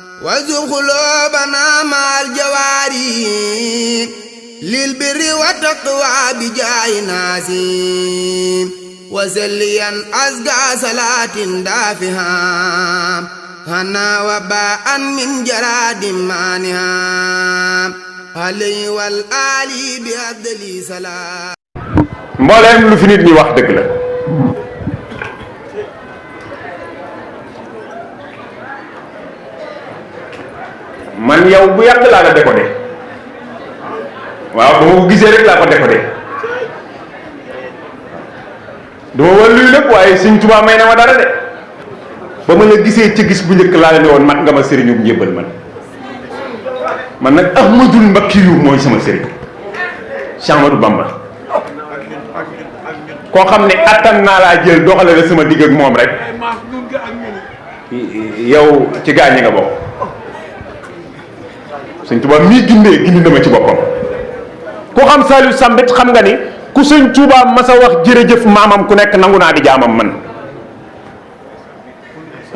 وزق قلوبنا مع الجواري للبر والتقوى بجاه ناسي وسليا أزكى صلاة دافها هنا وباء من جراد مانها علي والآلي بأفضل صلاة mbooleem lu fi nit ñi wax dëgg la man yow bu yàgg laa la décoder waaw ba ma ko gisee rek laa ko décoder duma wal luy lépp waaye Sëñ Tuubaa may na ma dara de ba ma la gisee ci gis bu njëkk laa la ne woon mat nga ma sëriñu njébbal man nag Ahmadul Mbakkiyu mooy sama sëriñ Cheikh Ahmadou Bamba koo xam ne attan naa laa jël doxale la sama digg ak moom rek yow ci gaañi nga bokk Sëñ Tuubaa mii gindi na ma ci boppam ku xam Saliou Sambit xam nga ni ku Sëñ Tuubaa ma sa wax jërëjëf maamam ku nekk nangu naa di jaamam man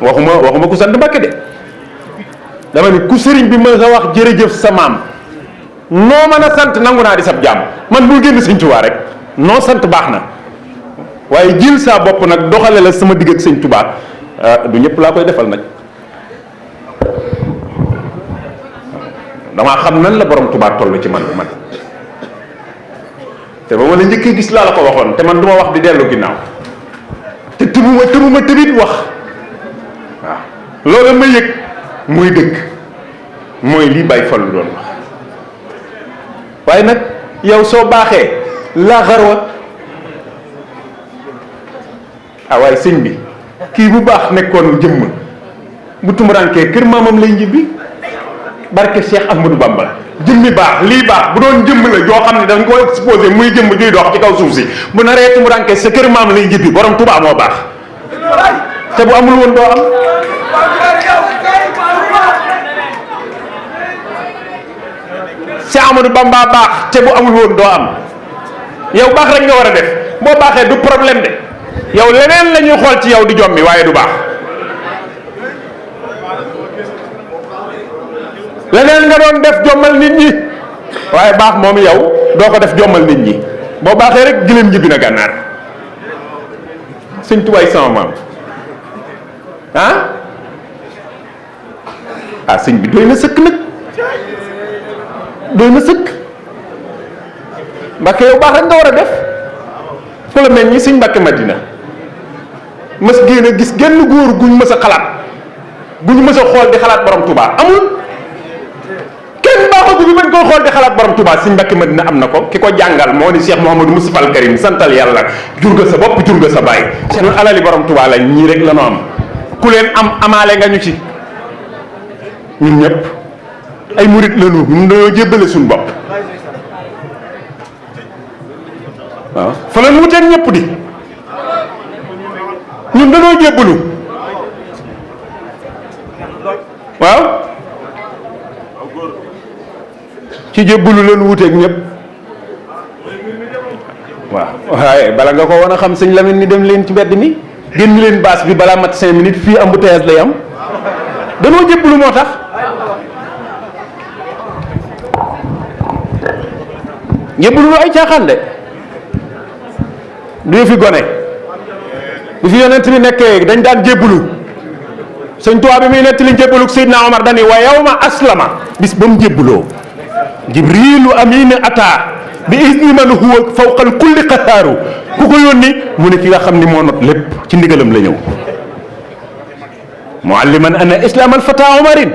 waxuma ku sant Mbàkke de dama ni ku sëriñ bi ma sa wax jërëjëf sa maam noo mën a sant nangu naa di sab jaam man bul génn Sëñ Tuubaa rek noo sant baax na waaye jël saa bopp nag doxale la sama digg ak Sëñ Tuubaa du ñëpp laa koy defal nag damaa xam nan la borom Tuubaa toll ci man te ba ma la njëkkee gis laa la ko waxoon te man du ma wax di dellu ginnaaw te tëbuma tëbit wax waaw loolu ma yëg mooy dëgg mooy lii Baay Fallu doon wax waaye nag yow soo baaxee laa xarwa waaye sëñ bi kii bu baax nekkoon jëmm bu tumurankee kër maamam lay njibbi barke Cheikh Ahmadou Bamba jëmmi baax lii baax bu doon jëmm la joo xam ne dañ ko exposé muy jëmm juy dox ci kaw suuf si bu naree tumurankee sa kër maam lay njibbi borom Tuubaa moo baax te bu amul woon doo am Cheikh Ahmadou Bamba baax te bu amul woon doo am yow baax rek nga war a def boo baaxee du problème de yow leneen la ñuy xool ci yow di jommi waaye du baax leneen nga doon def jommal nit ñi waaye baax moom yow doo ko def jommal nit ñi boo baaxee rek gileem ji bi na gànnaar Sëñ Tuubaa sama maam sëñ bi doy na sëkk nag doy na sëkk Mbàkke yow baax rek nga war a def ku la mel ni Sëñ Mbàkke Madina mës génn a gis genn góor guñ mës a xalaat guñ mës a xool di xalaat borom Touba amul kenn baaxagu bi bañ koy xool di xalaat borom Touba Sëñ Mbàkke Madina am na ko ki ko jàngal moo ni Cheikh Mouhamadou Moustapha al Karim santal yàlla jur nga sa bopp jur nga sa baay ñun alali borom Touba la ñii rek la ñu am ku leen am amaale nga ñu ci ñun ñëpp ay murit lañu ñun dañoo jébbale suñu bopp waaw fa la ñu wuteeg ñëpp di ñun dañoo jébbalu waaw ci jébbalu la ñu wuteeg ñëpp waaw waaye bala nga ko wan a xam sëñ Lamine ni dem leen ci mbedd mi génn leen baas bi balaa mat 5 minutes fii embouteillage lay am dañoo jébbalu moo tax jébbalu lu ay caaxaan de du fi gone bu fi yonent bi nekkee dañ daan jébbalu Sëñ Tuubaa bi muy nettali jébbalu Seydina Omar dani wa yawma aslama bis ba mu jébbaloo jibrilu amina ata bi izni man huwa fawqal kulli qahaaru ku ko yónni mu ne ki nga xam ni moo not lépp ci ndigalam la ñëw mualliman anna islam al fata omarin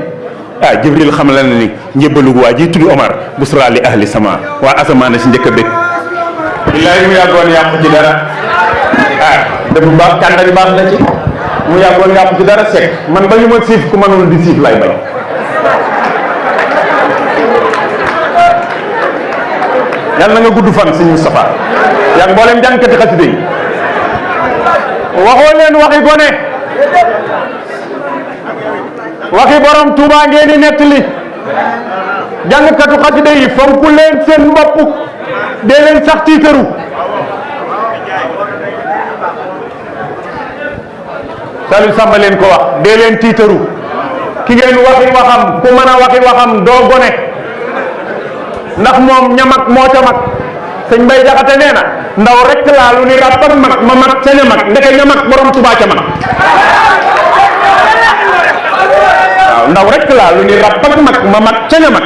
jibril xam la na ni njébbalu waa ji tudd Omar busra li ahli sama waa asamaana si njëkk a bég billaay mu yàggoon yàqu ci dara dafa baax kànda bi baax na ci mu yàggoon yàqu ci dara sekk man ba ñu ma siif ku mënoon di siif lay bañ yàlla na nga gudd fan sëñ Moustapha yaa ngi mboolem jàngkati xasida yi waxoo leen waxi gone waxi borom Touba ngeen di nettali jàngkatu xasida yi fonku leen seen bopp dee leen sax tiitaru Saliou Samba leen ko wax dee leen tiitaru ki ngeen waxi waxam ku mën a waxi waxam doo gone ndax moom ñamak moo ca mag sëñ Mbay Jaxate nee na ndaw rek laa lu ni ràpp ak mag ma mag ca ña mag ndeke ña mag borom Tuubaa ca mag waaw ndaw rek laa lu ni ràpp ak mag ma mag ca ña mag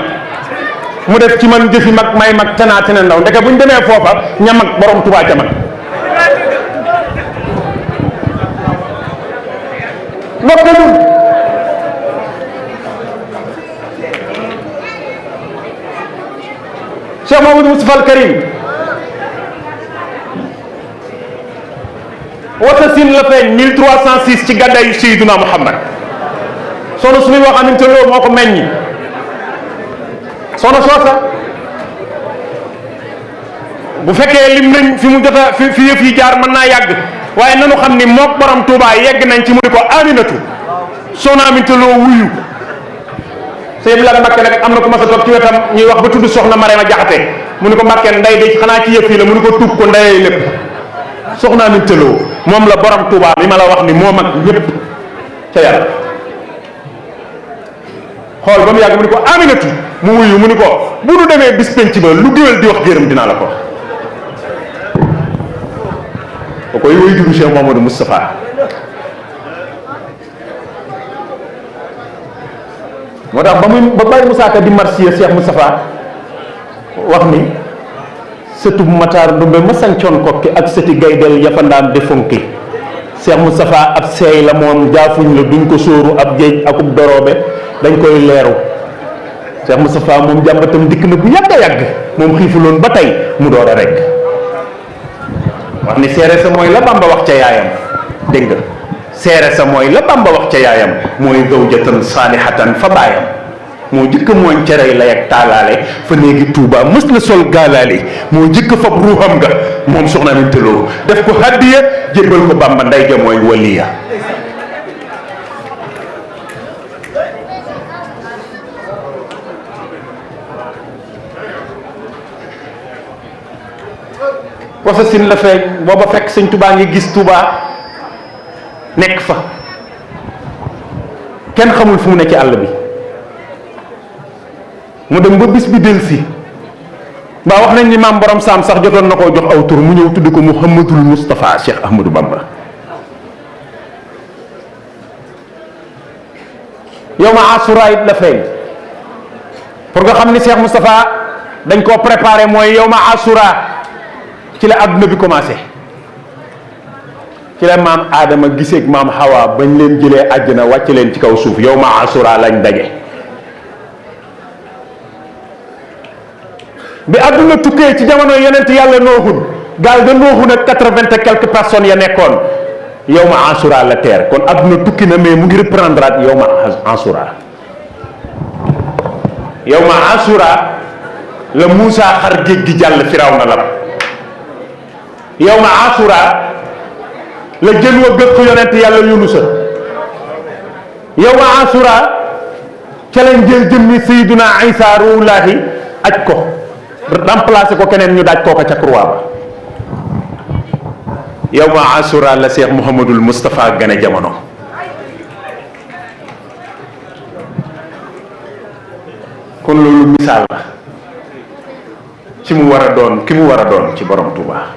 mu def ci man jëfi mag may mag ca naa te ne ndaw ndeke bu ñu demee foofa ña mag borom Tuubaa ca mag nokkalul Cheikh Mamadou Moustapha al Karim Wasasin la feeñ 1306 ci gàddaayu Seydina Muhammad soxna suñuy wax Aminta Lo moo ko meññi soxna soosa bu fekkee lim nañ fi mu jot a fi yëf yi jaar mën naa yàgg waaye nanu xam ni mook borom Touba yegg nañ ci mu ni ko Aminatu soxna Aminta Lo wuyu sëñ Bilal Mbàkke nag am na ku mas a toog ci wetam ñuy wax ba tudd soxna Marema Jaxate mu ni ko Mbàkke nday de xanaa ci yëf yi la mu ni ko tuub ko ndeyay lépp soxna Aminta Lo moom la borom Touba mi ma la wax ni moo mag ñëpp ca yàlla xool ba mu yàgg mu ni ko Aminatu mu wuyu mu ni ko bu nu demee bis penc ba lu géwél di wax gërëm dinaa la ko ko koy woy juru Cheikh Mamadou Moustapha moo tax ba Baye Moussa Ka di marsiya Cheikh Moustapha wax ni sëtub Matar Ndumbe ma sancoon kokki ak sëti gaydel yafandaan defonki Cheikh Moustapha ab seey la moom jaafuñ la duñ ko sóoru ab géej akub doroobe dañ koy leeru Cheikh Moustapha moom jàmbatam dikk na bu yàgg a yàgg moom xiifuloon ba tey mu door a rek wax ni seere sa mooy la Bamba wax ca yaayam dégg nga seere sa mooy la Bamba wax ca yaayam mooy zawjatan saalihatan fa baayam moo jëkk mooñ cerey lay ak taalaale fa néegi Tuuba mës na sol gaalaale moo jëkk fab ruuxam nga moom soxna Aminta Lo def ko hàddiya jébbal ko Bamba nday ja mooy waliya Wasasin la feeñ booba fekk sëñ Touba ngi gis Touba nekk fa kenn xamul fu mu ne ci àll bi mu dem ba bis bi delsi mbaa wax nañ ni maam borom saam sax jotoon na koo jox aw tur mu ñëw tudd ko Mouhamadul Moustapha Cheikh Ahmadou Bamba yow ma asura it la feeñ pour nga xam ni Cheikh Moustapha dañ koo préparé mooy yow ma asura ci la adduna bi commencé ci la maam Adama giseeg maam Hawa bañ leen jëlee àjjana wàcc leen ci kaw suuf yow ma asura lañ daje bi adduna tukkee ci jamono yonent yàlla nooxun gaal da nooxun ak 80 et quelques personnes ya nekkoon yow ma asura la teer kon adduna tukki na mais mu ngi reprendre at yow ma asura yow ma asura la Moussa xar géej gi jàll firaw na la yow ma asura la jën wa gëq yonent yàlla yunusa yow ma asura ca lañ jël jëmmi sayyiduna Isa ruullaahi aj ko remplacé ko keneen ñu daaj kooka ca croix ba yow ma asura la Cheikh Mouhamadul Moustapha gane jamono kon loolu misaal la ci mu war a doon ki mu war a doon ci borom Touba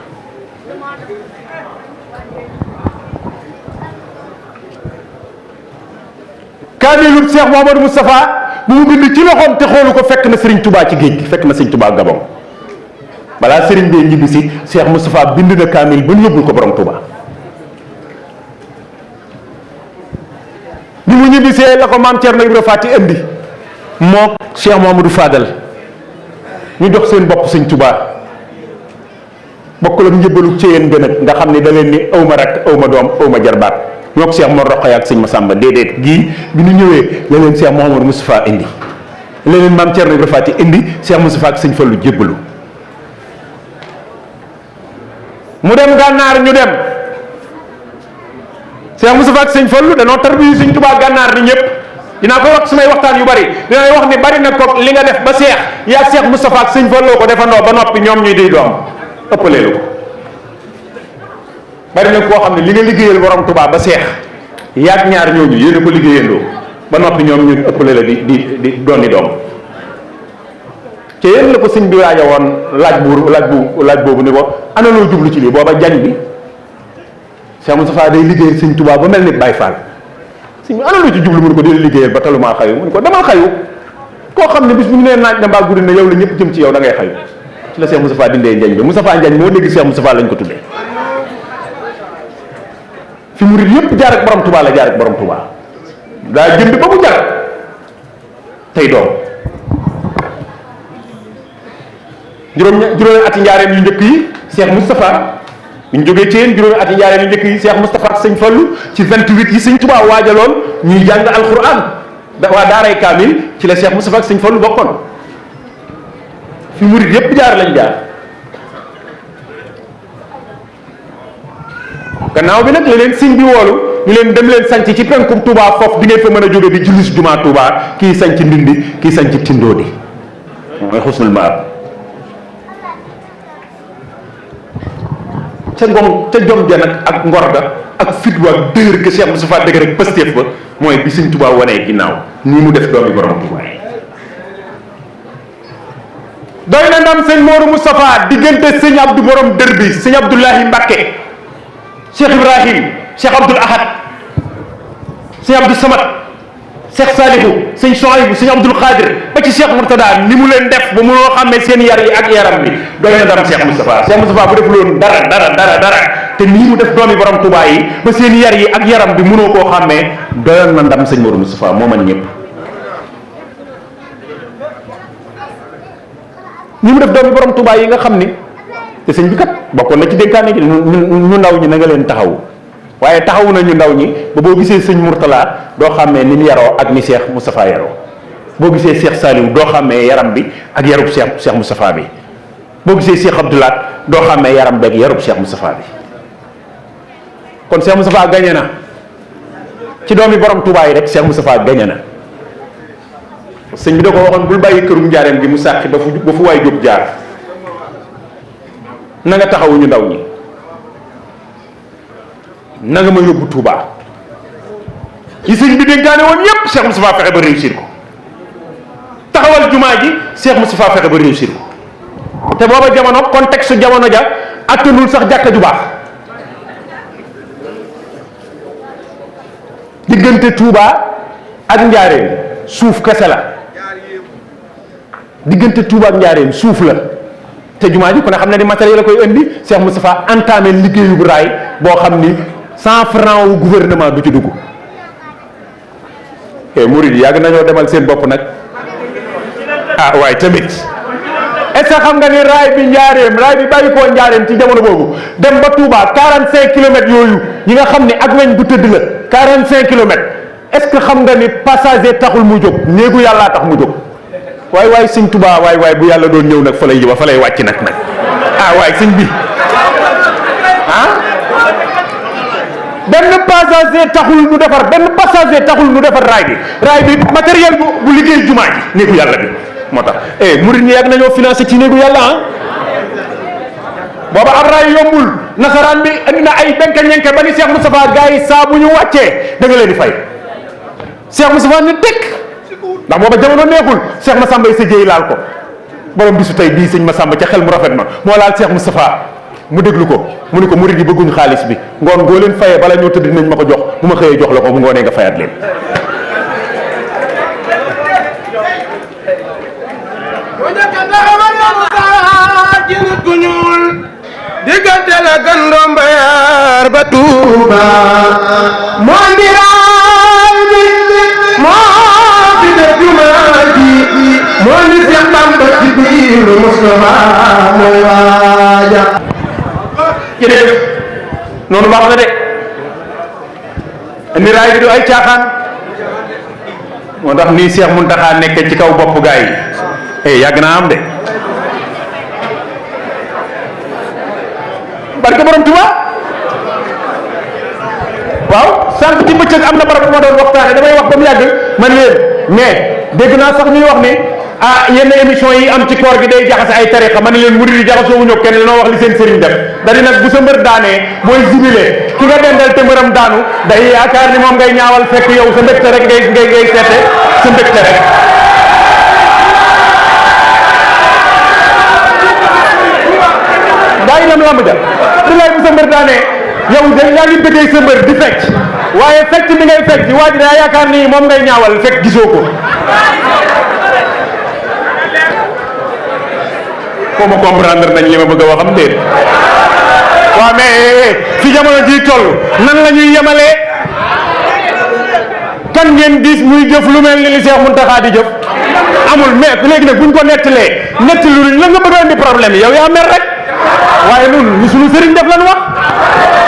kaamilu Cheikh Mouhamadou Moustapha bu mu bind ci loxoom te xoolu ko fekk na Serigne Touba ci géej gi fekk na Serigne Touba Gabon balaa Serigne bee ñibbi si Cheikh Moustapha bind na kaamil ba ñu yóbbul ko borom Touba bi mu ñibbisee la ko maam Thierno Ibra Fati indi moo Cheikh Mouhamadou Fadal ñu jox seen bopp Serigne Touba bokkul ak njëbbalu Ceyeen gën nga xam ne da leen ni awma rakk awma doom awma jarbaat ñoo ko Cheikh Mor Rokhaya ak sëñ Massamba déedéet gii bi ñu ñëwee la leen Cheikh Mouhamadou Moustapha indi la leen maam Thierno Ibra Fati indi Cheikh Moustapha ak sëñ Fallu jébbalu mu dem gànnaar ñu dem Cheikh Moustapha ak sëñ Fallu danoo tarbiyu sëñ Tuubaa gànnaar ni ñëpp dinaa koy wax sumay waxtaan yu bari dinay wax ni bari na ko li nga def ba Cheikh yaa Cheikh Moustapha ak sëñ Fallu ko defandoo ba noppi ñoom ñuy di doom ëppaleelu ko bari na koo xam ne li nga liggéeyal borom Touba ba seex yaag ñaar ñooñu yéen a ko liggéeyandoo ba noppi ñoom ñu ëppale la di doon doom te yéen la ko sëñ bi waaja woon laaj boobu ni ko ana loo jublu ci lii booba jañ bi Cheikh Moustapha day liggéeyal sëñ Touba ba mel ni Baye Fall sëñ bi ana loo ci jublu mu ne ko di liggéeyal ba talumaa xayu mu ne ko demal xayu koo xam ne bis bu ñu nee naaj na mbaa guddi na yow la ñëpp jëm ci yow da ngay xayu ci la Cheikh Moustapha dindee njañ bi Moustapha Njañ moo dégg Cheikh Moustapha lañ ko tuddee fi murid yëpp jaar ak borom Touba la jaar ak borom Touba daa jënd ba mu jar tey doom juróomi ati njaareem yu njëkk yi Cheikh Moustapha bu ñu jógee ci yéen juróomi ati njaareem yu njëkk yi Cheikh Moustapha ak sëñ Fallu ci 28 yi sëñ Touba waajaloon ñuy jàng alquran waa daaray kaamil ci la Cheikh Moustapha ak sëñ Fallu bokkoon fi murid yëpp jaar lañ jaar gannaaw bi nag la leen sëñ bi woolu ñu leen dem leen sanc ci penkum Touba foofu di ngeen fa mën a jóge di julli si jumaa Touba kii sanc Ndindi kii sanc Tindoodi mooy xusnul maab ca ngom ca jom ja nag ak ngor ga ak fit wa ak dëgër ga Cheikh Moustapha dëgër ak Pastef ba mooy bi sëñ Touba wanee ginnaaw nii mu def doomi borom Touba yi doy na ndam sëñ Modou Moustapha diggante sëñ Abdou borom dër bi sëñ Abdoulahi Mbacké Cheikh Ibrahim Cheikh Abdoul Ahad sëñ Abdou Samad Cheikh Salihou sëñ Souhaïbou sëñ Abdoul Khadir ba ci Cheikh Mourtada ni mu leen def ba mënoo xàmmee seen yar yi ak yaram bi doy na ndam Cheikh Moustapha bu defuloon dara te nii mu def doomi borom Touba yi ba seen yar yi ak yaram bi mënoo koo xàmmee doyoon na ndam sëñ Modou Moustapha moo man ñëpp ni mu def doomi borom Touba yi nga xam ni te sëñ bi kat bokkoon na ci dénkaane gi ñu ndaw ñi na nga leen taxawu waaye taxawu na ñu ndaw ñi ba boo gisee sëñ Mourtala doo xàmmee ni mu yaroo ak ni Cheikh Moustapha yaroo boo gisee Cheikh Saliou doo xàmmee yaram bi ak yarub Cheikh Moustapha bi boo gisee Cheikh Abdoulaat doo xàmmee yaram bi ak yarub Cheikh Moustapha bi kon Cheikh Moustapha gañe na ci doomi borom Touba yi rek Cheikh Moustapha gañe na sëñ bi da ko waxoon bul bàyyi kërum njaareem gi mu sàqi ba fu waay jóg jaar na nga taxawuñu ndaw ñi na nga ma yóbbu Touba yi sëñ bi dénkaane woon yépp Cheikh Moustapha fexe ba réussir ko taxawal jumaa ji Cheikh Moustapha fexe ba réussir ko te booba jamono contexte jamono ja attanul sax jàkka ju baax diggante Touba ak Njaareem suuf kese la diggante Touba ak Njaareem suuf la te jumaa ji ku ne xam ne ni matériel la koy indi Cheikh Moustapha entamé liggéeyu bu raay boo xam ni 100 francs wu gouvernement du ci dugg murid yi yàgg nañoo demal seen bopp nag ah waaye tamit est-ce que xam nga ni raay bi Njaareem raay bi bàyyi koo Njaareem ci jamono boobu dem ba Touba 45 kilomètres yooyu yi nga xam ne ak weñ bu tëdd la 45 kilomètres est-ce que xam nga ni passager taxul mu jóg néegu yàllaa tax mu jóg waay sëñ Touba waay bu yàlla doon ñëw nag fa lay fa lay wàcc nag ah waay sëñ bi ah benn passager taxul mu defar raay bi matériel bu liggéey jumaa ji néegu yàlla bi moo tax murid ñi yàgg nañoo financé ci néegu yàlla ah booba ab raay yombul nasaraan bi andi na ay benka ñenke ba ni Cheikh Moustapha gars yi saa bu ñu wàccee da nga leen di fay Cheikh Moustapha ni tekk ndax booba jamono neexul Cheikh Massamba sa jéey laal ko borom bisu tey bii sëñ Massamba ca xel mu rafet ma moo laal Cheikh Moustapha mu déglu ko mu ni ko murid yi bëgguñ xaalis bi ngoon goo leen fayee bala ñoo tëdd dinañ ma ko jox bu ma xëyee jox la ko bu ngoonee nga fayaat leen diggante la gandoo mbayar ba Touba moo ndiraay bi moo fi def jumaa ji moo ni Seex Bamba ci biir Mustafa mooy waaja jërëjëf noonu baax na de ndiraay bi du ay caaxaan moo tax nii Cheikh Mountakha nekk ci kaw bopp gaa yi yàgg naa am de barke borom Touba waaw sànq ci bëccëg am na barab bu ma doon waxtaane damay wax ba mu yàgg man leen mais dégg naa sax ñuy wax ni yenn émission yi am ci koor gi day jaxase ay tariqa man leen murid yi jaxasoo wuñu kenn dañoo wax li seen sëriñ def da di nag bu sa mbër daanee booy jubilé ki nga dendal te mbërëm daanu day yaakaar ni moom ngay ñaawal fekk yow sa mbégte rek ngay seete sa mbégte rek. daa ngi lamb ja di lay bu sa mbër daanee yow de yaa ngi bëggee sa mbër di fecc waaye fecc bi ngay fecc waa ji daa yaakaar ni moom ngay ñaawal fekk gisoo ko. foo ma comprendre nañ li ma bëgg a waxam déet. waaw mais fi jamono ji toll nan la ñuy yemalee kan ngeen gis muy jëf lu mel ni li Cheikh Mountakha di jëf amul. mais léegi nag buñ ko nettalee nettaluñ la nga bëgg a indi problème yi yow yaa mer rek waaye loolu ñu suñu sëriñ def lan wax.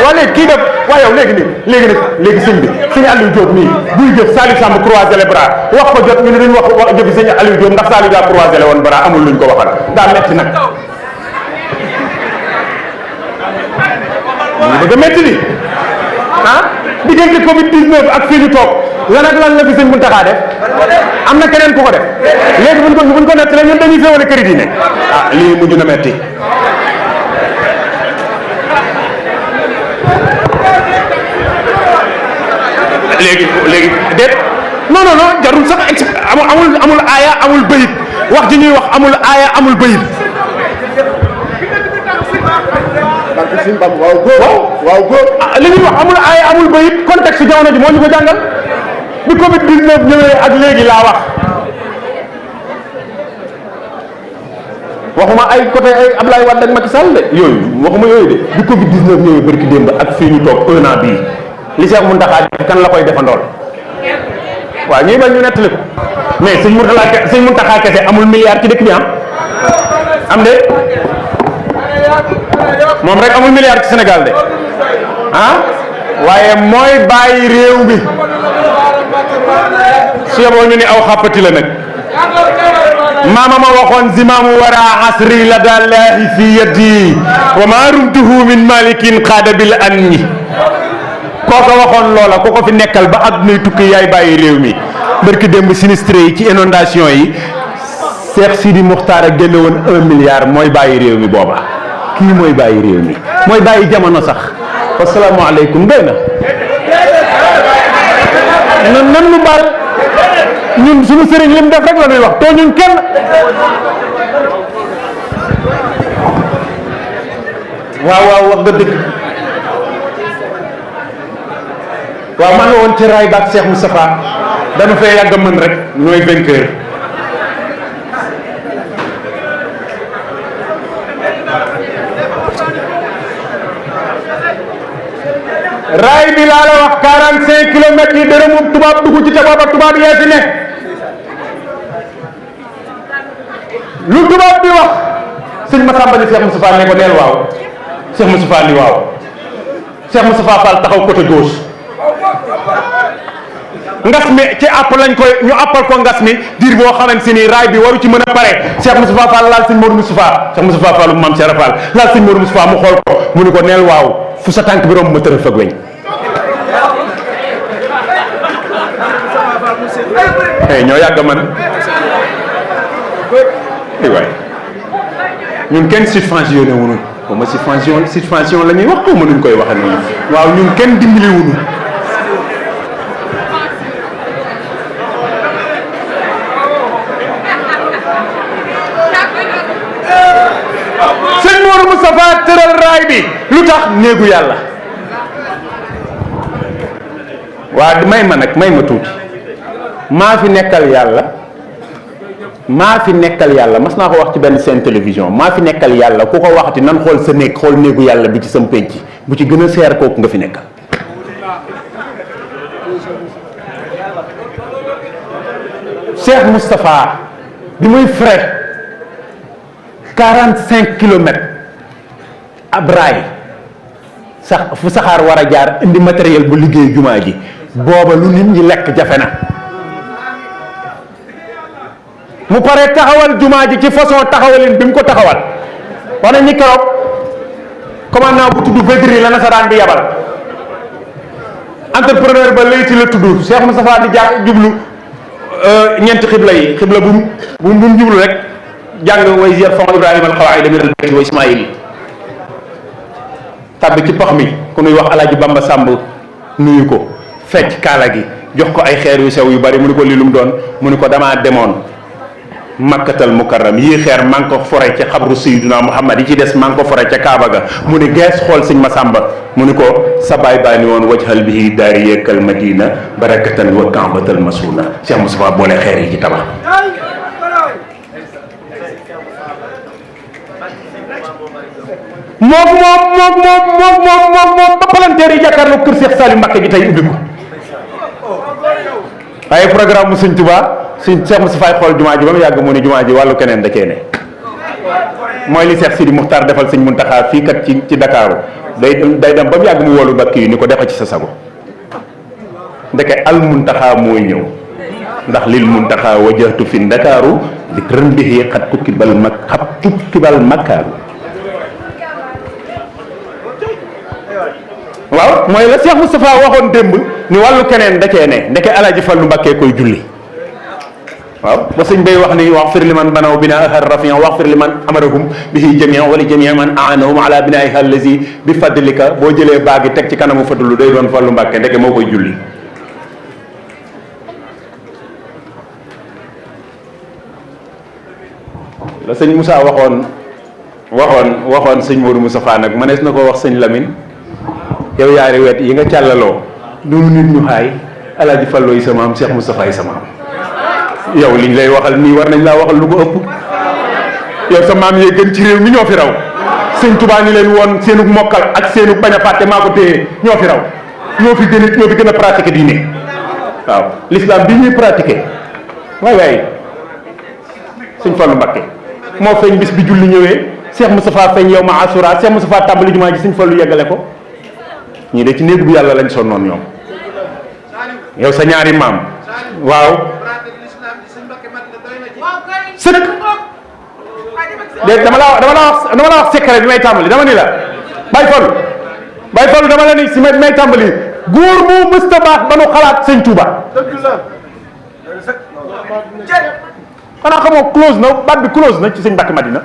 waa léegi kii def waaye yow léegi sëñ bi sëñ Aliou Diop mii buy jëf Saliou Samb croiser les bras wax ko jot ñu ne dañu wax jëfi sëñ Aliou Diop ndax Saliou daa croiser le woon bras amul luñ ko waxal daa metti nag. ñu bëgg a métti li diggante Covid 19 ak fii ñu toog lan ak lan la fi sëñ Mountakha def am na keneen ku ko def léegi buñ ko nettalee ñun dañuy féewale kër yi ne lii mujj na métti. léegi déet non jarul sax amul aaya amul bayit wax ji ñuy wax amul aaya amul bayit. waaw góor li ñuy wax amul aaya amul bayit contexte jamono ji moo ñu ko jàngal bi Covid 19 ñëwee ak léegi laa wax waxuma ay côté ay Ablaye Wade ak Macky Sall de yooyu waxuma yooyu de bi Covid 19 ñëwee barki démb ak fii ñu toog 1 an bii li Cheikh Mountakha kan la koy defandool waaw ñuy bañ ñu nettali ko mais sëñ Mountakha kese amul milliard ci dëkk bi am de moom rek amul milliard ci Sénégal de waaye mooy bàyyi réew mi su yeboo ñu ni aw xàppati la nag maama ma waxoon zimaamu wara asri la dallahi fi yadi wa ma rumtuhu min malikin xaada bil anni kooko waxoon loola ku ko fi nekkal ba àddunay tukki yaay bàyyi réew mi barki démb sinistre yi ci inondation yi Cheikh Sidi Mokhtar a génne woon 1 milliard mooy bàyyi réew mi booba kii mooy bàyyi réew mi mooy bàyyi jamono sax asalaamaaleykum doy na nan nu baal ñun suñu sëriñ lim def rek la ñuy wax too ñun kenn waaw wax nga dëgg waaw maa ngi woon ci raay baak Cheikh Moustapha dama fay yàgg a mën rek ñooy vainqueur raay bi laa la wax 45 kilomètres yi dërëmu tubaab dugg ci ca booba tubaab yee fi nekk lu tubaab bi wax sëñ Massamba ni Cheikh Moustapha ne ko neel waaw Cheikh Moustapha ni waaw Cheikh Moustapha Fall taxaw côté gauche ngas mi ci àpp lañ koy ñu àppal ko ngas mi diir boo xamante si ni raay bi waru ci mën a pare Cheikh Moustapha Fall laal sëñ Modou Moustapha Cheikh Moustapha Fall Mame Cheikh Fall laal sëñ Modou Moustapha mu xool ko mu ni ko neel waaw fu sa tànk bi romb ma tërë fëg weñ ñoo yàgg man waay ñun kenn subventionné wuñu xaw ma subvention la ñuy wax xaw ma nuñ koy waxe noonu waaw ñun kenn dimbali wuñu sëñ Modou Moustapha tëral raay bi lu tax néegu yàlla waa may ma nag may ma tuuti maa fi nekkal yàlla mas naa ko wax ci benn seen télévision maa fi nekkal yàlla ku ko waxati nan xool sa néeg xool néegu yàlla bi ci sam penc bu ci gën a seer kooku nga fi nekkal Cheikh Moustapha bi muy frais 45 kilomètres ab raay sax fu saxaar war a jaar indi matériel bu liggéey jumaa ji booba lu nit ñi lekk jafe na mu pare taxawal jumaa ji ci façon taxawalin bi mu ko taxawal wax nañ ni keroog commandant bu tudd Védri la nasaraan bi yabal entrepreneur ba layti la tudd Cheikh Moustapha di jaar jublu ñeenti xibla yi xibla bu mu jublu rek jàng way yarfa'u Ibrahima al-qawaa'ida min al-bayti wa Ismaïl tàbbi ci pax mi ku nuy wax Alaaji Bamba Sàmb nuyu ko fecc kaala gi jox ko ay xeer yu sew yu bari mu ni ko lii lu mu doon mu ni ko damaa demoon makkatal mukarram yii xeer maa ngi ko fore ca xabru sayyiduna Muhammad yi ci des maa ngi ko fore ca Kaaba ga mu ni gees xool sëñ Masamba mu ni ko sa baay baa ni woon wajhal bihi daariyakal madina barakatan wa kaabatal masuna Cheikh Moustapha boole xeer yi ci tabax moom ba palanteer yi jàkkaarloo kër Cheikh Salim Mbacké gi tey ubbi ko waaye programme mu sëñ Touba sëñ Cheikh Moustapha xool jumaa ji ba mu yàgg mu ni jumaa ji wàllu keneen da cee ne mooy li Cheikh Sidi Muxtaar defal sëñ Muntaxa fii kat ci Dakaaru day dem ba mu yàgg mu wóolu bakk yi ni ko defa ci sa sago ndeke al Muntaxa mooy ñëw ndax lil Muntaxa wajjahtu fi Dakaaru di rën bihi xat tukkibal makkaaru waaw mooy la Cheikh Moustapha waxoon démb ni wàllu keneen da cee ne ndeke Alaaji Fallu Mbakke koy julli waaw ba sëñ bay wax ni waxfir li man banaw binaaha rafian waxfir li man amarahum bihi jamian wala jamia man aanahum ala binaaha allazi bi fadlika boo jëlee baagi teg ci kanamu fadlu day doon Fallu Mbakke ndeke moo koy julli la sëñ Moussa waxoon sëñ Modou Moustapha nag mënees na ko wax sëñ Lamine yow yaari wet yi nga càllaloo noonu nit ñu xaay Alaaji Fallu yi sama am Cheikh Moustapha yi sama am yow liñ lay waxal nii war nañ laa waxal lu ko ëpp yow sa maam yee gën ci réew mi ñoo fi raw sëñ Tuubaa ni leen woon seenu mokkal ak seenu bañ a fàtte maa ko téye ñoo fi raw ñoo fi gën a pratiquer diine waaw l'islam bi ñuy pratiquer waay sëñ Fallu Mbakke moo feeñ bis bi julli ñëwee Cheikh Moustapha feeñ yow ma asura Cheikh Moustapha tàmbali jumaa ji sëñ Fallu yeggale ko ñii de ci néegu bi yàlla lañ sonnoon ñoom yow sa ñaari maam waaw sëkk de dama la wax secret bi may tàmbali dama ni la Baye Fallu dama la ni si may tàmbali góor moo mësta baax ba nu xalaat sëñ Touba xanaa xamoo close na baat bi close na ci sëñ Mbacké Madina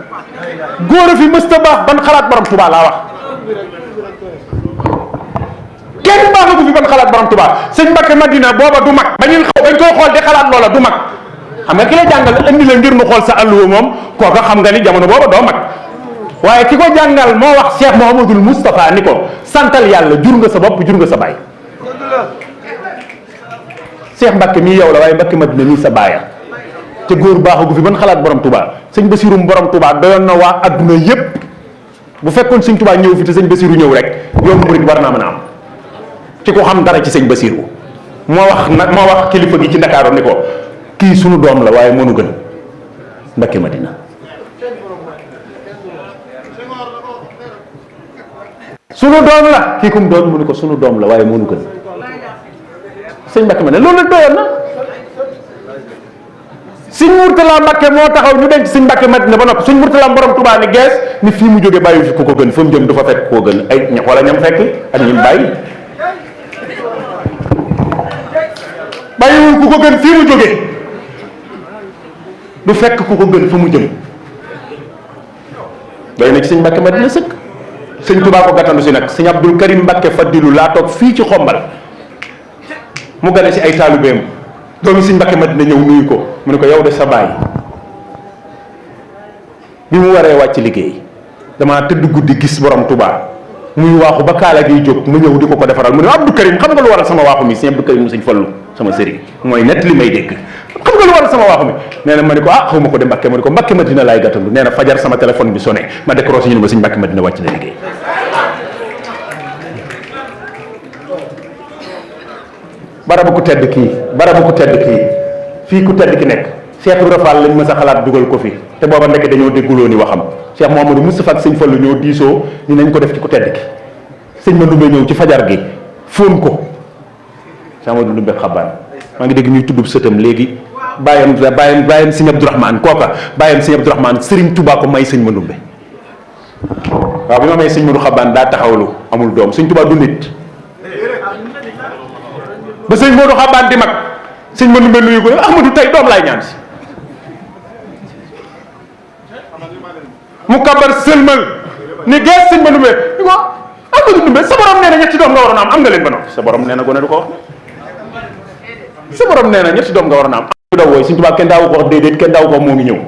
góor a fi mësta baax ban xalaat borom Touba laa wax kenn baaxagu fi ban xalaat borom Touba sëñ Mbacké Madina booba du mag bañ koy xool di xalaat loola du mag xam nga ki la jàngal indi la ngir mu xool sa alluwa moom kooka xam nga ni jamono booba doo mag waaye ki ko jàngal moo wax Cheikh Mouhamadoul Moustapha ni ko santal yàlla jur nga sa bopp jur nga sa baay Cheikh Mbacké mii yow la waaye Mbacké Madina mii sa baaya te góor baaxagu fi ban xalaat borom Touba sëñ Basiru borom Touba doyoon na waa adduna yépp bu fekkoon sëñ Touba ñëw fi te sëñ Basiru ñëw rek yoonu murid war naa mën a am ci ko xam dara ci sëñ Basiru moo wax kilifa gi ci Ndakaaru ni ko kii sunu doom la waaye mënu gën Mbacké Madina sunu doom la kii kum doon mu ni ko sunu doom la waaye mënu gën sëñ Mbacké Madina loolu nag doyoon na sëñ Murtala Mbacké moo taxaw ñu denc sëñ Mbacké Madina ba noppi sëñ Murtala borom Touba ni gees ni fii mu jógee bàyyi fi ku ko gën fa mu jëm du fa fekk koo gën ay ñax wala ñam fekk ak ñim bàyyi bàyyiwul ku ko gën fii mu jógee du fekk ku ko gën fa mu jëm doy na ci sëñ Mbacké Madina sëkk sëñ Touba ko gàttandu si nag sëñ Abdul Karim Mbacké Fadilu laa toog fii ci xombal mu gane si ay taalibeem doomi sëñ Mbacké Madina ñëw nuyu ko mu ne ko yow de sa baay bi mu waree wàcc liggéey damaa tëdd guddi gis borom Touba muy waaxu ba kaala giy jóg mu ñëw di ko defaral mu ne Abdou Karim xam nga lu waral sama waaxu mi sëñ Abdou Karim mu sëñ Fallu sama sëriñ mooy nett li may dégg xam nga lu waral sama waaxu mi nee na ma ne ko xaw ma ko de Mbacké ma ne ko Mbacké Madina laay gàttandu nee na fajar sama téléphone bi sonné ma décroché ñu ne ma sëñ Mbacké Madina wàcc na liggéey barabu ku tedd kii fii ku tedd ki nekk Cheikh Ibra Fall lañ mës a xalaat dugal ko fi te booba ndekk dañoo dégguloo ni waxam Cheikh Mouhamadou Moustapha ak sëñ Fallu ñoo diisoo ni nañ ko def ci ku tedd ki sëñ Mandoumbe ñëw ci fajar gi fóon ko Cheikh Mandoumbe xabaan maa ngi dégg ñuy tuddub sëtam léegi bàyyam sëñ Abdourahmane kooka bàyyam sëñ Abdourahmane Serigne Touba ko may sëñ Mandoumbe waaw bi ma may sëñ Mandoumbe xabaan daa taxawlu amul doom sëñ Touba du nit ba sëñ Modou xabaan di mag sëñ Mandoumbe nuyu ko Ahmadou tey doom laay ñaan si mu kabar sëlmal ni gees sëñ Mandoumbe ni ko Amadou Ndumbe sa borom nee na ñetti doom nga waroon a am nga leen ba noppi sa borom nee na gone du ko wax sa borom nee na ñetti doom nga waroon a am ñu daw wooy Sëñ Tuubaa kenn daawu ko wax déedéet kenn daawu ko wax moo ngi ñëw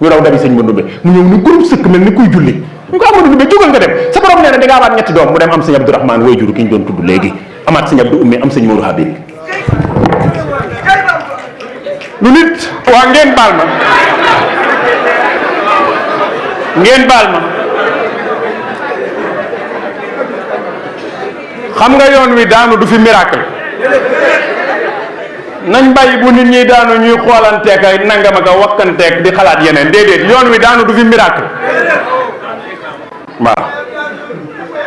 ñu daw dabi sëñ Mandumbe mu ñëw ni groupe sëkk mel ni kuy julli ñu ko Amadou Ndumbe jógal nga dem sa borom nee na di nga amaat ñetti doom mu dem am sëñ Abdourahmane way juru ki ñu doon tudd léegi amaat sëñ Abdou Ummi am sëñ Modou Habib lu nit waa ngeen baal ma xam nga yoon wi daanu du fi miracle nañ bàyyi bu nit ñi daanu ñuy xoolanteek ay nangam ak a wakkanteek di xalaat yeneen déedéet yoon wi daanu du fi miracle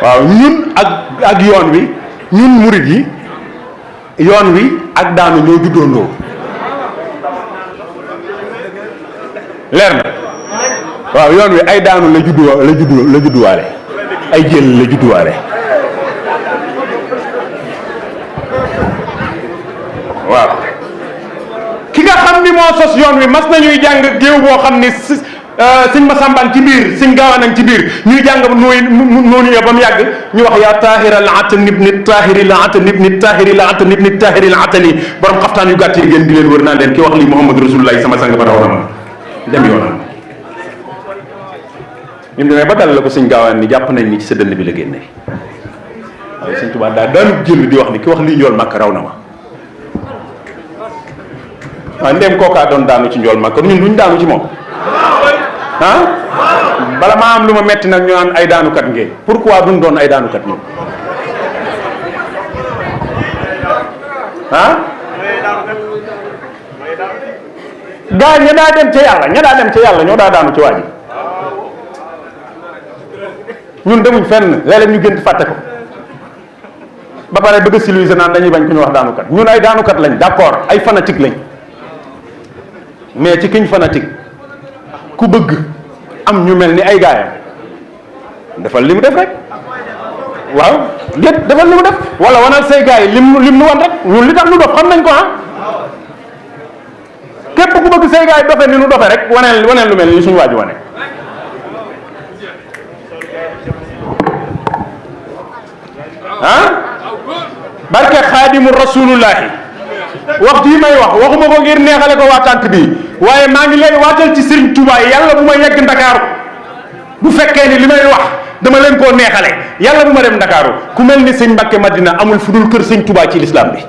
waaw ñun ak yoon wi ñun murit yi yoon wi ak daanu ñoo juddoondoo leer na waaw yoon wi ay daanu la judduwaale ay jël la judduwaale waaw ki nga xam ni moo sos yoon wi mas nañuy jàng géew boo xam ni sëñ Masambaan ci biir sëñ Gaawaan ci biir ñuy jàng noonu ya ba mu yàgg ñu wax yaa taahira la ata nib nit taahiri la ata nib nit taahiri la ata nib nit taahiri la ata ni borom xaftaan yu gàtt yi ngeen di leen wër naan leen ki wax lii Muhammad Rasulullah sama sang ba daw na ma dem yoonam ñu demee ba dal la ko sëñ Gaawaan ni jàpp nañ ni ci sa dënn bi la génne waaye sëñ Tuubaa daanu jël di wax ni ki wax lii njool màkk raw na ma waaw ndéem kookaa doon daanu ci njool màkk ñun duñ daanu ci moom ah bala maa am lu ma metti nag ñu naan ay daanukat ngeen pourquoi duñ doon ay daanukat ñun ah gaa ña daa dem ca yàlla ñoo daa daanu ci waa ji ñun demuñ fenn léeg-léeg ñu gën fàtte ko ba pare bëgg a civilisé naan dañuy bañ ku ñu wax daanukat ñun ay daanukat lañ d'accord ay fanatique lañ mais ci kiñ fanatique ku bëgg am ñu mel ni ay gaayam defal li mu def rek waaw déet defal li mu def wala wanal say gaay yi lim nu wan rek ñun li tax nu dof xam nañ ko ah képp ku bëgg say gaay dofe ni nu dofe rek waneel lu mel ni suñu waaju wane ah barke xaadimu rasulullahi waxtu yi may wax waxuma ko ngir neexale ko waa tànt bi waaye maa ngi leen waatal ci Serigne Touba yàlla bu ma yegg Ndakaaru bu fekkee ni li may wax dama leen koo neexale yàlla bu ma dem Ndakaaru ku mel ni sëñ Mbacke Madina amul fu dul kër sëñ Touba ci l'islam bi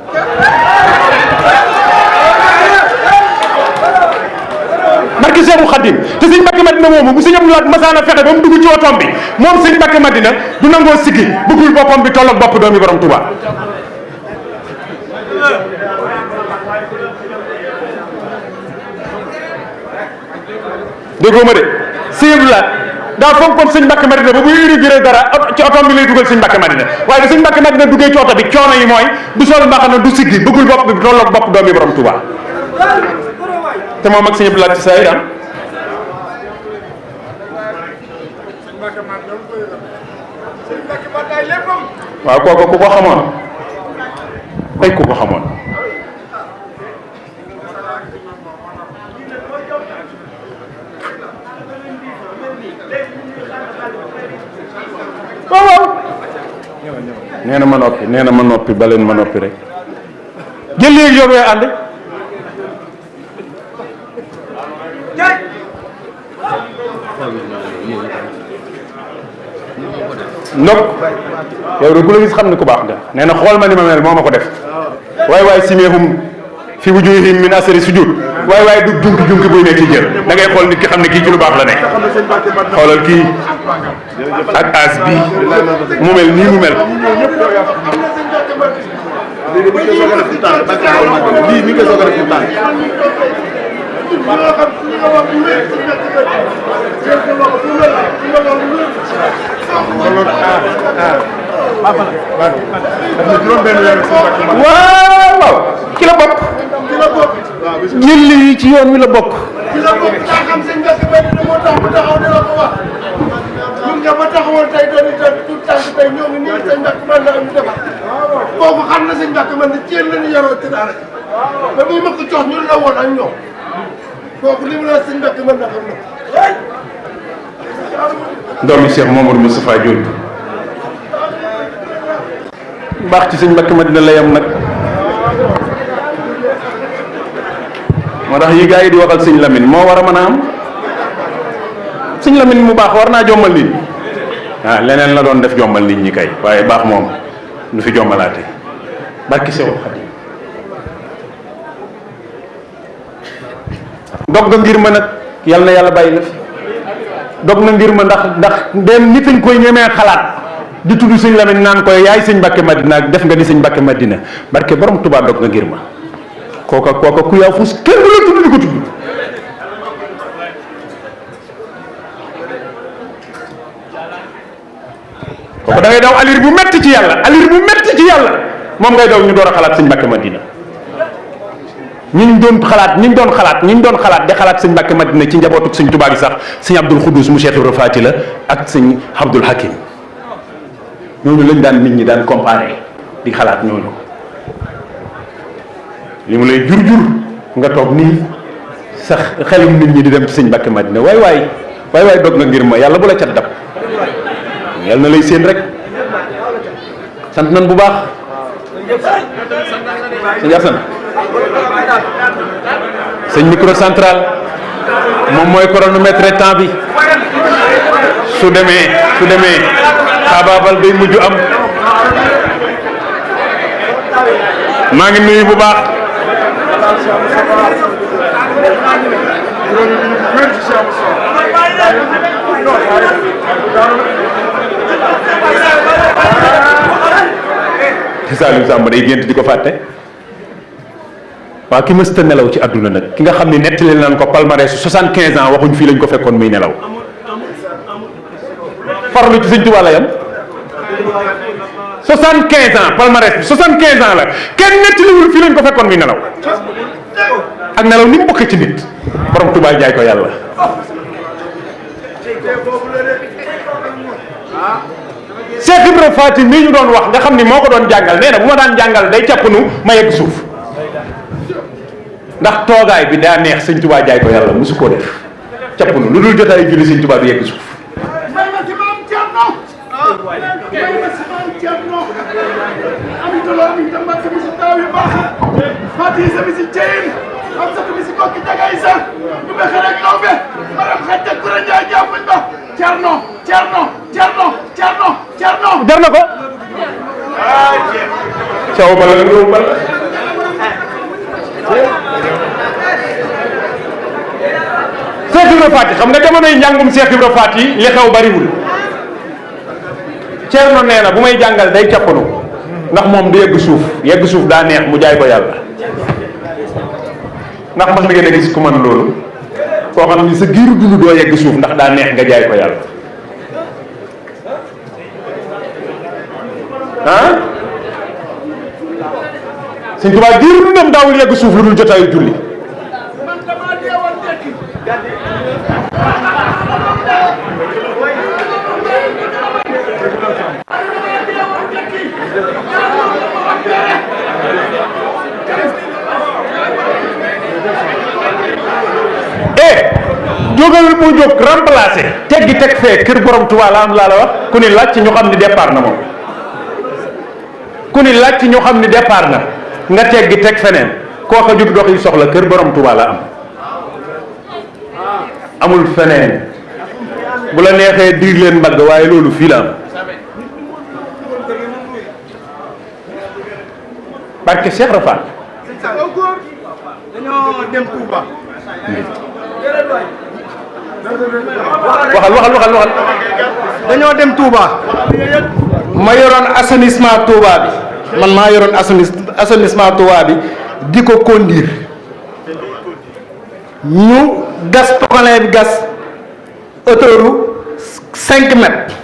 barke Seexu Xadim te sëñ Mbacke Madina moomu bu sëñ Abdoulaye masaana fexe ba mu dugg ci otoom bi moom sëñ Mbacke Madina du nangoo siggi bëggul boppam bi tolloog bopp doomi borom Touba déggoo ma de sëñ la daa fonkoon sëñ Mbacke Madina ba buy inauguré dara ci otoom bi lay dugal sëñ Mbacke Madina waaye da sëñ Mbacke Madina duggee ci oto bi coono yi mooy du sol mbaxana du siggi bëggul bopp bi tolloog bopp doomi borom Touba te moom ak sëñ Abdoulaye ci saa yi am waaw kooku ku ko xamoon ay ku ko xamoon waaw nee na ma noppi ba leen ma noppi rek jël léegi yoon wee ànd ndok yow de ku la gis xam ne ku baax nga nee na xool ma ni ma mel moo ma ko def waay simeehum fi wujuhihim min asari sujud waay du junki buy nekk ci jër da ngay xool nit ki xam ne kii ci lu baax la nekk xoolal kii ak as bi mu mel nii mu mel lii mi ngi soog a def tànk waaw ci la bokk jël yi ci yoon wi la bokk daa xam sëñ Mbacke Madina moo tax mu taxaw di la ko wax ñun nga ma taxawoon tey doon itam tout tànk tey ñoo ngi nii sëñ Mbacke Madina am ñu defar kooku xam na sëñ Mbacke Madina jéem la ñu yaroo te daara ba muy mag jox ñun la woon ak ñoom kooku li mu la sëñ Mbacke Madina xam na doomi Cheikh Mamadou Moustapha Diop baax ci sëñ Mbàkke Madina la yam nag moo tax yi gars yi di waxal sëñ Lamine moo war a mën a am sëñ Lamine mu baax war naa jommal nit waaw leneen la doon def jommal nit ñi kay waaye baax moom du fi jommalaate barki Seexul Xadiim dog nga ngir ma nag yal na yàlla bàyyi la fi dog na ngir ma ndax dem nit ñi koy ñemee xalaat di tudd sëñ Lamine naan koy yaay sëñ Mbàkke Madina def nga ni sëñ Mbàkke Madina barke borom Tuubaa dog nga ngir ma kooka ku yaa fuus kenn du la tudd di ko tudd kooku da ngay daw alir bu metti ci yàlla moom ngay daw ñu door a xalaat sëñ Mbàkke Madina ñi doon xalaat di xalaat sëñ Mbàkke Madina ci njabootuk sëñ Tuubaa gi sax sëñ Abdul Xuddus mu Cheikh Ibra Faati la ak sëñ Abdul Hakim ñooñu lañ daan nit ñi daan comparé di xalaat ñooñu li mu lay jur nga toog nii sax xelum nit ñi di dem ci sëñ Mbàkke Madina waay dog nga ngir ma yàlla bu la cat dab yàlla na lay séen rek sant nan bu baax sëñ Asan sëñ microcentral moom mooy chronomètre temps bi su demee xaabaabal day mujj am maa ngi nuyu bu baax Saliou Samb day gént di ko fàtte waaw ki mësta nelaw ci àdduna nag ki nga xam ne nettali naan ko palmarès 75 ans waxuñ fii lañ ko fekkoon muy nelaw farlu ci sëñ Tuubaa la yam 75 ans palmarès bi 75 ans la kenn nettaliwul fii lañ ko fekkoon muy nelaw ak nelaw ni mu bokk ci nit borom Tuubaa jaay ko yàlla Cheikh Ibra Faati mii ñu doon wax nga xam ni moo ko doon jàngal nee na bu ma daan jàngal day càpp nu ma yegg suuf ndax toogaay bi daa neex sëñ Tuubaa jaay ko yàlla mosu koo def càpp nu lu dul jotaay julli sëñ Tuubaa du yegg suuf jar na ko caw bala nga ñëw bala Cheikh Ibra Faati xam nga jamonoy njàngum Cheikh Ibra Faati li xew bariwul Ceerno nee na bu may jàngal day cappanu ndax moom du yegg suuf daa neex mu jaay ko yàlla ndax mas ngeen a gis ku man loolu koo xam ni sa giiru dund doo yegg suuf ndax daa neex nga jaay ko yàlla ah sëñ Tuubaa giiru dundam daawul yegg suuf lu dul jotaayu julli jógal mu jóg remplacé teggi teg fee kër borom Tuubaa la am laa la wax ku ni laaj ci ñu xam ni départ na moom ku ni laaj ci ñu xam ni départ na nga teggi teg feneen kooka jóg dox yi soxla kër borom Tuubaa la am amul feneen bu la neexee diir leen mbagg waaye loolu fii la am barke Cheikh Rafal dañoo dem Touba waxal dañoo dem Touba ma yoroon assainissement Touba bi man maa yoroon assainissement Touba bi di ko conduire ñu gas poxalee bi gas hauteur 5 mètres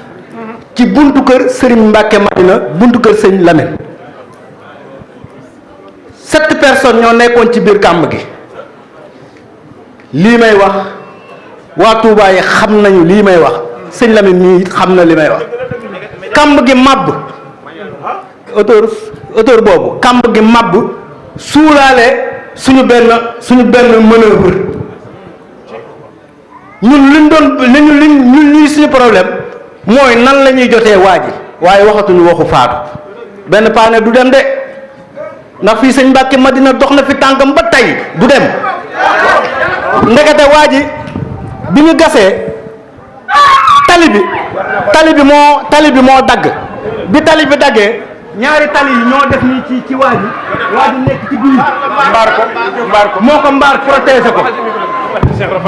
ci buntu kër Serigne Mbacke Madina buntu kër Sëñ Lamine 7 personnes ñoo nekkoon ci biir kàmb gi lii may wax waa Touba yi xam nañu lii may wax Sëñ Lamine mii xam na li may wax kàmb gi màbb hauteur boobu kàmb gi màbb suulaale suñu benn manœuvre ñun suñu problème mooy nan la ñuy jotee waa ji waaye waxatuñu waxu faatu benn paa ne du dem de ndax fii sëñ Mbàkke Madina dox na fi tànkam ba tey du dem ndekete waa ji bi ñu gasee tali bi moo dagg bi tali bi daggee ñaari tali yi ñoo def nii ci waa ji nekk ci biir mbaar ko moo ko mbaar protéger ko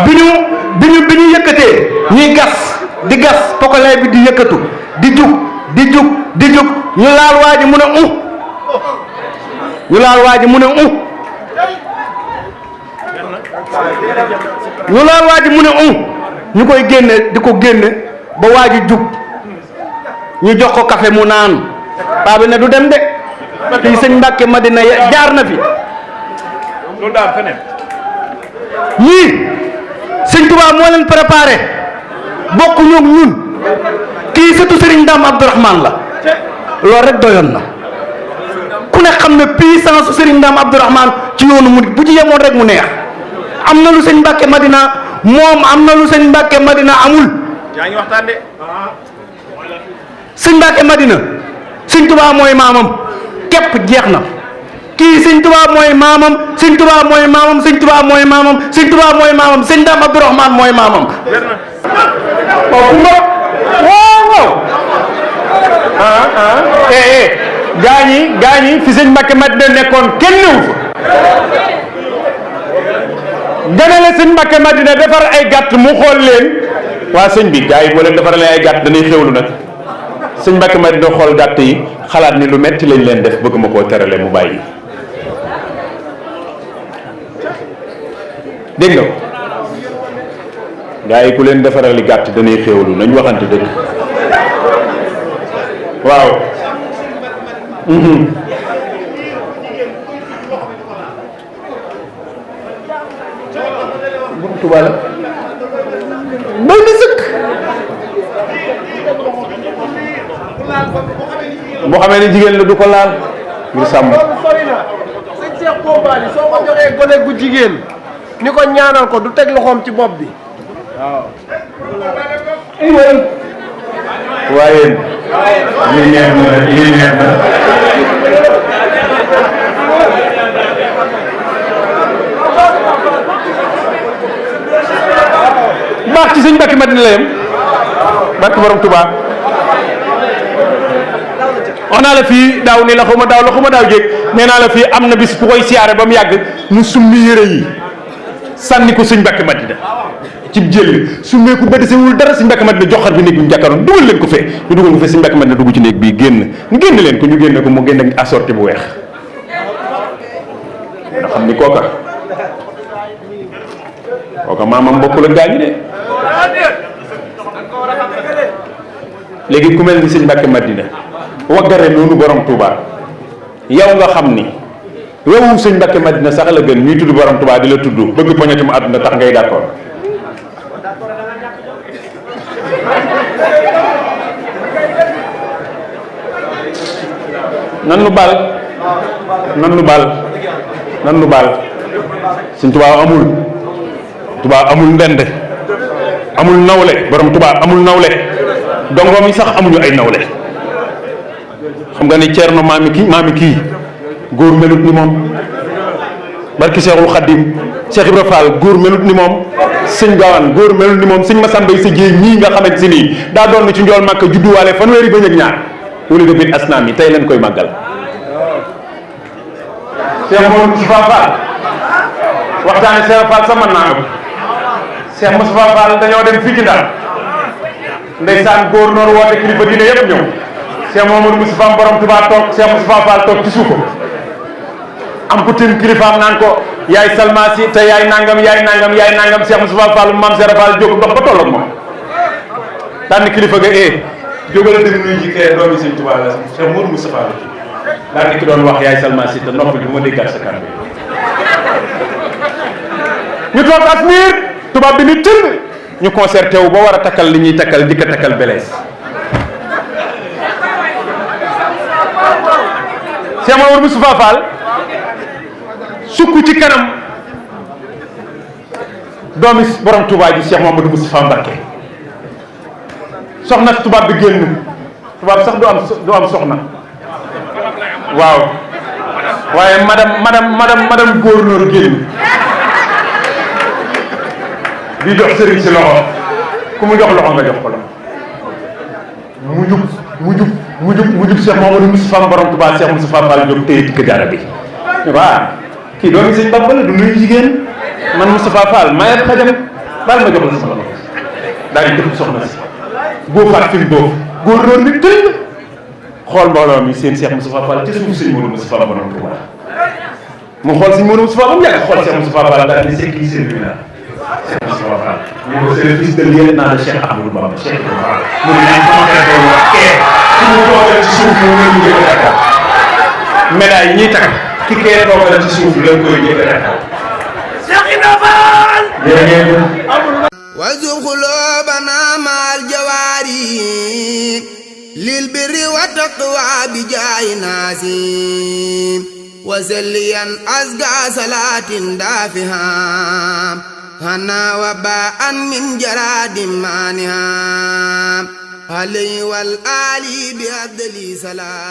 bi ñu yëkkatee ñuy gas di gas pokolee bi di yëkkatu di jug ñu laal waa ji mu ne ñu koy génne di ko génne ba waa ji jug ñu jox ko café mu naan paa bi ne du dem de fii sëñ Mbàkke Madina jaar na fi loolu daal feneen ñii sëñ Tuubaa moo leen préparé bokk ñoom ñun kii surtout Sëriñ Ndaam Abdourahmane la loolu rek doyoon na ku ne xam ne puissance su Sëriñ Ndaam Abdourahmane ci yoonu murid bu ci yemoon rek mu neex am na lu sëñ Mbàkke Madina moom am na lu sëñ Mbàkke Madina amul. yaa ngi waxtaan de. sëñ Mbàkke Madina sëñ Tuubaa mooy maamam képp jeex na kii sëñ Tuubaa mooy maamam sëñ Tuubaa mooy maamam sëñ Tuubaa mooy maamam sëñ Tuubaa mooy maamam sëñ Ndaam Abdourahmane mooy maamam. waaw. gaañi fi sëñ Mbàkke Madina nekkoon kenn newu fa. ganale sëñ Mbàkke Madina defar ay gàtt mu xool leen waa sëñ bi gars yi boo leen defaral ay gàtt danay xéwlu nag sëñ Mbàkke Madina xool gàtt yi xalaat ni lu metti lañ leen def bëgg ma koo terale mu bàyyi. dégg nga gars yi ku leen defarali gàtt danay xéwlu nañ waxante dëgg waaw. Tuubaa la doy na sëkk boo xamee ne jigéen la du ko laal ngir sàmm. sori na sëñ Cheikh Bombali soo ko joxee gone gu jigéen ni ko ñaanal ko du teg loxoom ci bopp bi waaw. waaye lii neex na lii neex na. baax ci sëñ Mbàkke Madina la yem barke borom Tuubaa wax naa la fii daaw ni la xaw ma daaw jéeg nee naa la fii am na bis bu koy siyaare ba mu yàgg mu summi yére yi sànni ko sëñ Mbàkke Madina ci jël summeeku ba desewul dara sëñ Mbàkke Madina joxar bi néeg bi mu jàkkaroon dugal leen ko fee ñu dugal ko fee sëñ Mbàkke Madina dugg ci néeg bii génn ñu génn leen ko ñu génne ko mu génn ak assorti bu weex nga xam ni kooka maamam bokkul ak gaañu de léegi ku mel ni sëñ Mbàkke Madina waggare noonu borom Touba yow nga xam ni wewu sëñ Mbàkke Madina sax la gën ñuy tudd borom Touba di la tudd bëgg poñati mu àdduna tax ngay d'accord nan nu baal sëñ Touba amul ndend amul nawle borom Touba amul nawle dongoom yi sax amuñu ay nawle xam nga ni Ceerno maami kii góor melut ni moom barki Seexul Xaddim Cheikh Ibra Fall góor melut ni moom sëñ Gaawaan góor melut ni moom sëñ Masamba sa jéey ñii nga xamante si nii daa doon ci njool Màkka judduwaale fanweeri bëñ ak ñaar wala de biir asnaam yi tey leen koy màggal Cheikh Mouhamadou Moustapha Fall waxtaane Cheikh Fall sa mën naa ëpp Cheikh Moustapha Fall dañoo dem fii ci Ndar ndeysaan góor noonu woote kilifa diine yëpp ñëw Cheikh Mouhamadou Moustapha borom Tuubaa toog Cheikh Moustapha Fall toog ci suufam am ku tim kilifaam naan ko yaay salmaasi te yaay nangam Cheikh Moustapha Fall maam Cheikh Fall jóg ndox ba tolloog moom daan ni kilifa ga jógal dem nuyu ji kee doomi Sëñ Tuubaa la Cheikh Mouhamadou Moustapha la daan ni ki doon wax yaay salmaasi te noppi bu ma déggaat sa kàddu ñu toog as miir tubaab bi ni tënd ñu concerté wu ba war a takkal li ñuy takkal di ko takkal belees Cheikh Mamadou Moustapha Fall sukk ci kanam doomi borom Touba ji Cheikh Mamadou Moustapha Mbacké soxna tubaab bi génn tubaab sax du am soxna waaw waaye madame gouverneur génn di jox sëriñ si loxo ku mu jox loxo nga jox ko loxo mu jub Cheikh Mamadou Moustapha borom Touba Cheikh Moustapha Fall Diop téye dikk jaara bi waaw kii doomi sëñ Bamba la du nuyu jigéen man Moustapha Fall mayet xajam baal ma jox la sama loxo daal di dëpp soxna si boofaat fi mu boof góor doon ni tëj xool mbooloo mi seen Cheikh Moustapha Fall ci suuf sëñ Modou Moustapha borom Touba mu xool sëñ Modou Moustapha ba mu yàgg xool Cheikh Moustapha Fall daal di sekk yi seen bi la Cheikh Moustapha Fall ñu ko c'est le fils de lieutenant de Cheikh Ahmadou Bamba Cheikh Moustapha mu ne nañ sama xel doon wax kee su mu toogal ci suuf moom lañ njëkk a takkal médaille ñiy takk ki kee toogal ci suuf lañ koy njëkk a takkal Cheikh Ibra Fall وارزق قلوبنا مع الجواري للبر والتقوى بجاه ناسي وسليا أزكى صلاة دافها هنا وباء من جراد مانها علي والآلي بأبدل سلام